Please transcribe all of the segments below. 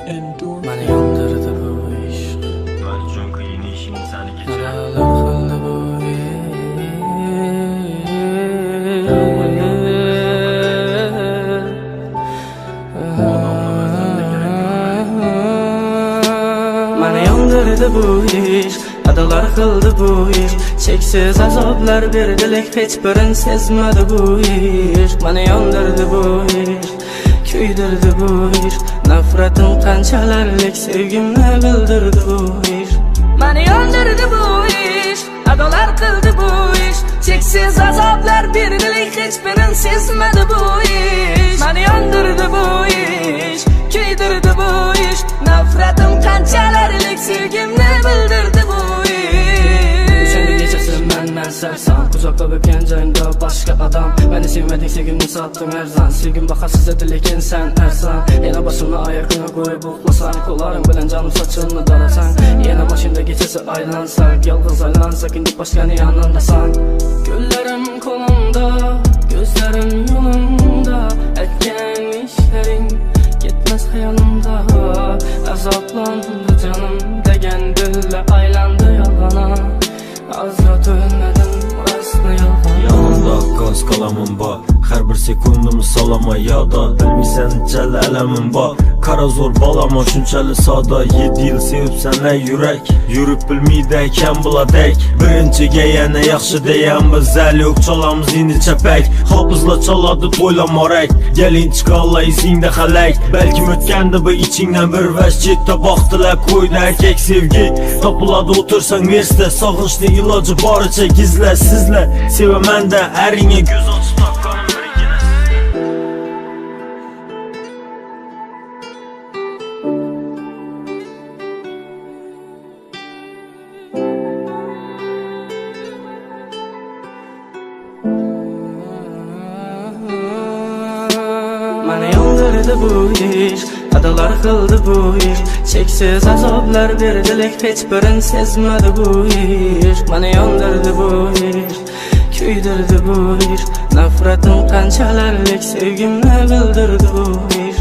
Məni yandırdı bu iş. Ben çünkü yeni işin seni geçer. Aralar kıldı bu iş. Məni yandırdı bu iş. Adalar kıldı bu iş. Çeksiz azablar verdilik, hiç birin sezmedi bu iş. Məni yandırdı bu iş. Küydürdü bu iş. Nefretin kançalarlik sevgimle bildirdi bu iş. Məni yandırdı bu iş. Adalar kıldı bu iş. Çeksiz azablar verdilik, hiç birin sezmedi bu iş. Məni yandırdı bu iş. Küydürdü bu iş. Nefretin kançalarlik sevgimle bildirdi bu iş. Sen gecesi mən sərsan. Kucaqlab öpkəncəyində başqa adam. Məni sevmədik, sevgimini sattın ərzan. Sevgim baxarsız ediləkin sən ərsan. Yenə başımı ayaqına qoyub uxlasan. Qolarım bilən canım saçını darasan. Yenə başında gecesi aylansak. Yalğız aylansak, indi başqanı yanındasan. Güllərim kolumda, gözlərim yolunda. Ətgən işlərin gitməz xəyalımda. Azaplandı canım, dəgən dillə aylandı yalana. Azrat ölmədim, aslı yalğan. Yanımda qaz qalamım var. Hər bir sekundumu salama yada. Bilmirsən cəl ələmin var. Kara zor balama şunçəli sada. 7 yıl sevib sənə yürək. Yürüb bilmiyədəkən buladək. Birinciyə yenə yaxşı deyən biz əl yox çalamız indi çəpək. Hapızla çaladı toylamarək. Gəlin çıxalla izində xələk. Bəlkə ötkəndi bu içindən bir vəscitdə baxdılar qoydu erkek sevgi. Tapıladı otursan versə sağınçlı ilacı barıca gizlə sizlə. Sevə mən də ərinə göz açı taqqanım bir yenəsi. Məni yandırdı bu iş. Adalar kıldı bu iş. Çeksiz azablar verdilik, hiç birin sezmedi bu iş. Məni yandırdı bu iş. Küydürdü bu iş. Nefretin kançalarlik sevgimle bildirdi bu iş.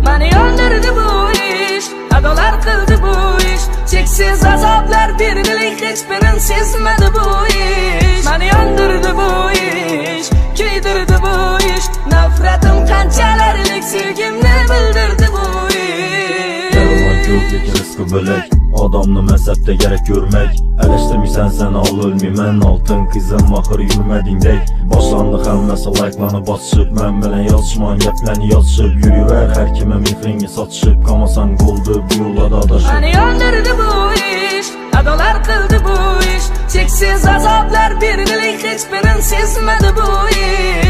Məni yandırdı bu iş. Adalar kıldı bu iş. Çeksiz azablar verdilik, hiç birin sezmedi bu iş. Məni yandırdı bu iş. Küydürdü bu iş. Nefretin kançalarlik sevgimle bildirdi bu iş. Gəlman gördük rızkı bölək. Adamlı məzəbdə gərək görmək. Ələşdirmirsən sən al ölməyəm. Altın qızım axır yürmədingdək. Başlandı xəlməsə layıqlanı basışıb. Mən bilən yazışman gəpləni yazışıb. Yürüyər hər kimə mifringi satışıb. Qamasan qoldu bu yolla adaşıb. Məni yandırdı bu iş. Adalar kıldı bu iş. Çeksiz azablar verdilik, hiç birin sezmedi bu iş.